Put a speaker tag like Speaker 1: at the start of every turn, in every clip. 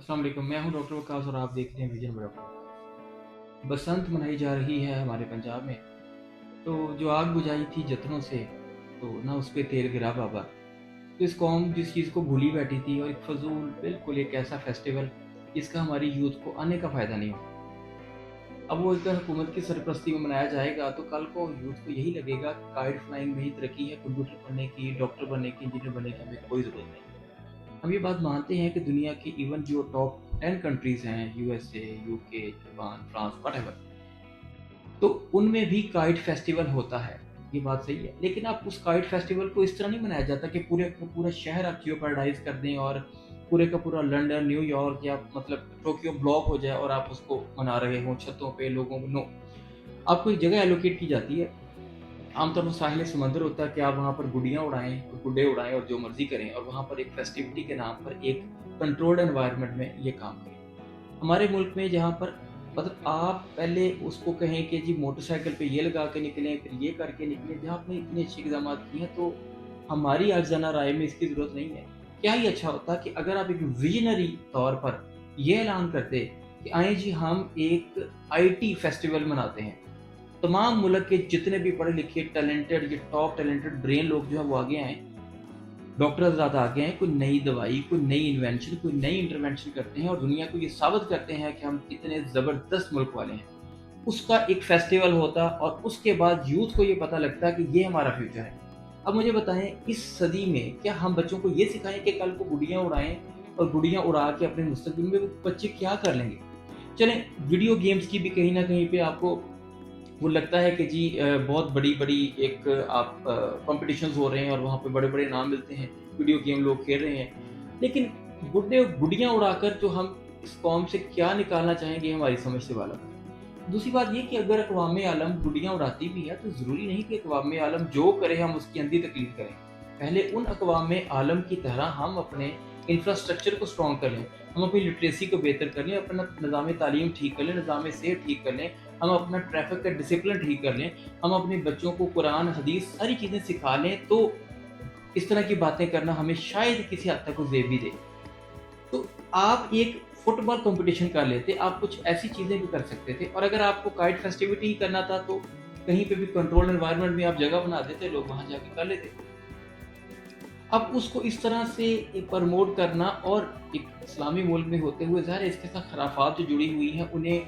Speaker 1: अस्सलाम वालेकुम, मैं हूं डॉक्टर वकास और आप देख रहे हैं विजन बड़ा। बसंत मनाई जा रही है हमारे पंजाब में। तो जो आग बुझाई थी जतनों से, तो ना उस पे तेल गिरा बाबा। तो इस कौम जिस चीज़ को भूली बैठी थी, और एक फजूल बिल्कुल एक ऐसा फेस्टिवल जिसका हमारी यूथ को आने का फ़ायदा नहीं हो। अब वो अगर हुकूमत की सरपरस्ती में मनाया जाएगा तो कल को यूथ को यही लगेगा कि काइट फ्लाइंग में ही तरक्की है, कंप्यूटर पढ़ने की, डॉक्टर बनने की, इंजीनियर बनने की हमें कोई ज़रूरत नहीं। हम ये बात मानते हैं कि दुनिया की इवन जो टॉप 10 कंट्रीज़ हैं, USA, UK, Japan, France, whatever, तो उनमें भी काइट फेस्टिवल होता है। ये बात सही है। लेकिन आप उस काइट फेस्टिवल को इस तरह नहीं मनाया जाता कि पूरे का पूरा शहर आप जियोपार्डाइज़ कर दें और पूरे का पूरा लंदन, न्यूयॉर्क या मतलब टोक्यो ब्लॉक हो जाए और आप उसको मना रहे हों छतों पे लोगों को। नो, आपको एक जगह एलोकेट की जाती है। आमतौर पर साहिल समंदर होता है कि आप वहाँ पर गुड्डियाँ उड़ाएँ और गुड्डे उड़ाएँ और जो मर्ज़ी करें, और वहाँ पर एक फेस्टिविटी के नाम पर एक कंट्रोल्ड एनवायरनमेंट में ये काम करें। हमारे मुल्क में जहाँ पर मतलब आप पहले उसको कहें कि जी मोटरसाइकिल पे ये लगा के निकलें, फिर ये करके निकलें, जहाँ आपने इतने अच्छे इक़दामात किए हैं, तो हमारी अर्ज़ाना राय में इसकी ज़रूरत नहीं है। क्या ही अच्छा होता कि अगर आप एक विज़नरी तौर पर ये ऐलान करते कि आएँ जी हम एक आईटी फेस्टिवल मनाते हैं। तमाम मुल्क के जितने भी पढ़े-लिखे टैलेंटेड, ये टॉप टैलेंटेड ब्रेन लोग जो हैं वो आगे आएँ। डॉक्टर हज़रात आगे आएँ, कोई नई दवाई, कोई नई इन्वेंशन, कोई नई इंटरवेंशन करते हैं और दुनिया को ये साबित करते हैं कि हम कितने ज़बरदस्त मुल्क वाले हैं। उसका एक फेस्टिवल होता और उसके बाद यूथ को ये पता लगता कि ये हमारा फ्यूचर है। अब मुझे बताएँ, इस सदी में क्या हम बच्चों को ये सिखाएँ कि कल को गुड्डियाँ उड़ाएँ और गुड्डियाँ उड़ा के अपने मुस्तकबिल में वो बच्चे क्या कर लेंगे? चलें, वीडियो गेम्स की भी कहीं न कहीं पे आपको वो लगता है कि जी बहुत बड़ी-बड़ी एक आप कॉम्पिटिशन्स हो रहे हैं और वहाँ पे बड़े-बड़े इनाम मिलते हैं, वीडियो गेम लोग खेल रहे हैं। लेकिन गुड्डियाँ उड़ाकर जो हम इस कौम से क्या निकालना चाहेंगे, हमारी समझ से बाहर है। दूसरी बात ये कि अगर अक़वाम आलम गुड्डियाँ उड़ाती भी है, तो ज़रूरी नहीं कि अक़वाम आलम जो करे हम उसकी अंधी तकलीफ़ करें। पहले उन अक़वाम आलम की तरह हम अपने इंफ्रास्ट्रक्चर को स्ट्रॉन्ग कर लें, हम अपनी लिटरेसी को बेहतर कर लें, अपना निज़ाम तालीम ठीक कर लें, निज़ाम सेहत ठीक कर लें, हम अपना ट्रैफ़िक का डिसिप्लिन ठीक कर लें, हम अपने बच्चों को कुरान, हदीस सारी चीज़ें सिखा लें, तो इस तरह की बातें करना हमें शायद किसी हद तक वो ज़ेब भी दे। तो आप एक फुटबॉल कॉम्पिटिशन कर लेते, आप कुछ ऐसी चीज़ें भी कर सकते थे, और अगर आपको काइट फेस्टिविटी ही करना था तो कहीं पे भी कंट्रोल्ड एनवायरनमेंट में आप जगह बना देते, लोग वहाँ जाके कर लेते। अब उसको इस तरह से प्रमोट करना, और एक इस्लामी मुल्क में होते हुए ज़ाहिर है इसके साथ खराफात जो जुड़ी हुई हैं, उन्हें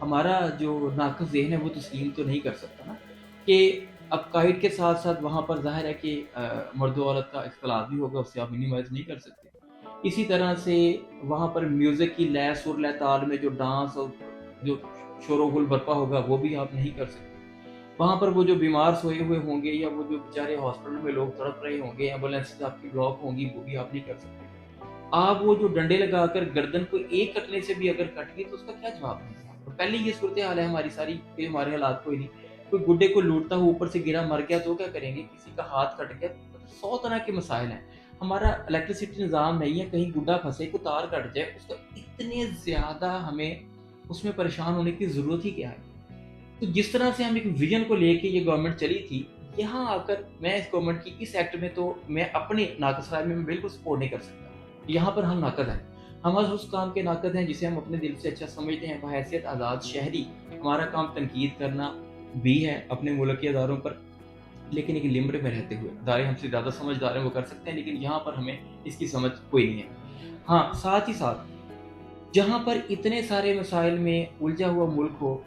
Speaker 1: हमारा जो नाक़िज़ ज़हन है वो तस्लीम तो नहीं कर सकता ना, कि अब काइट के साथ-साथ वहाँ पर ज़ाहिर है कि मर्द-औरत का इख्तिलात भी होगा, उससे आप मिनिमाइज़ नहीं कर सकते। इसी तरह से वहाँ पर म्यूज़िक की लय, सुर, लय, ताल में जो डांस और जो शोर-ओ-गुल बरपा होगा, वो भी आप नहीं कर सकते। वहाँ पर वो जो बीमार सोए हुए होंगे या वो जो बेचारे हॉस्पिटल में लोग तड़प रहे होंगे, एम्बुलेंसेज़ आपकी ब्लॉक होंगी, वो भी आप नहीं कर सकते। आप वो जो डंडे लगाकर गर्दन को एक कटने से भी अगर कट गई तो उसका क्या जवाब देंगे आप? तो पहले ये सूरत-ए-हाल है हमारी सारी कि हमारे हालात कोई नहीं। कोई गुड्डे को लूटता हुआ ऊपर से गिरा मर गया तो क्या करेंगे? किसी का हाथ कट गया, मतलब 100 तरह के मसाइल हैं। हमारा इलेक्ट्रिसिटी निज़ाम नहीं है, कहीं गुड्डा फँसे, कोई तार कट जाए, उसका इतने ज़्यादा हमें उसमें परेशान होने की ज़रूरत ही क्या है? तो जिस तरह से हम एक विज़न को लेके ये गवर्नमेंट चली थी, यहाँ आकर मैं इस गवर्नमेंट की इस एक्ट में तो मैं अपनी नाक़िज़ राय में मैं बिल्कुल सपोर्ट नहीं कर सकता। यहाँ पर हम नाक़िज़ हैं। हम आज उस काम के नाक़िज़ हैं जिसे हम अपने दिल से अच्छा समझते हैं, बहैसियत आज़ाद शहरी। हमारा काम तनकीद करना भी है अपने मुल्क के इदारों पर, लेकिन एक लिमिट में रहते हुए। इदारे हमसे ज़्यादा समझदार हैं, वो कर सकते हैं, लेकिन यहाँ पर हमें इसकी समझ कोई नहीं है। हाँ, साथ ही साथ जहाँ पर इतने सारे मसाइल में उलझा हुआ मुल्क हो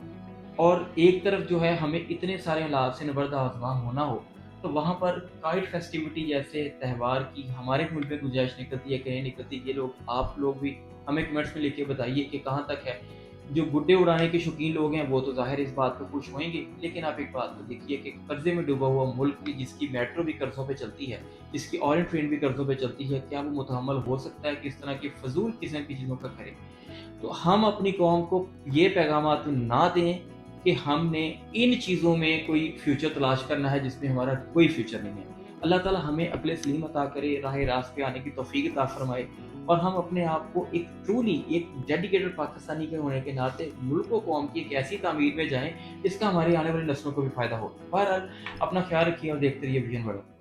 Speaker 1: और एक तरफ जो है हमें इतने सारे हालात से नबर्द आज़मा होना हो, तो वहाँ पर काइट फेस्टिविटी जैसे त्योहार की हमारे मुल्क में गुंजाइश निकलती है कि नहीं निकलती। ये लोग आप लोग भी हमें कमेंट्स में लिख के बताइए कि कहाँ तक है। जो गुड्डे उड़ाने के शौकीन लोग हैं वो तो ज़ाहिर है इस बात पे खुश होंगे, लेकिन आप एक बात को देखिए कि कर्ज़े में डूबा हुआ मुल्क भी, जिसकी मेट्रो भी कर्ज़ों पे चलती है, जिसकी ऑरेंज ट्रेन भी कर्ज़ों पे चलती है, क्या वो मुतहम्मल हो सकता है कि इस तरह की फ़ज़ूल किस्म की चीज़ों का करे? तो हम अपनी कौम को ये पैगामात ना दें कि हमने इन चीज़ों में कोई फ्यूचर तलाश करना है जिसमें हमारा कोई फ्यूचर नहीं है। अल्लाह ताला हमें अक्ल सलीम अता करे, राह रास्त पे आने की तौफ़ीक अता फ़रमाए, और हम अपने आप को एक ट्रूली एक डेडिकेटेड पाकिस्तानी के होने के नाते मुल्क व कौम की एक ऐसी तामीर में जाएँ जिसका हमारी आने वाली नस्लों को भी फ़ायदा हो। बहरहाल अपना ख़्याल रखिए और देखते रहिए विज़न वर्ल्ड।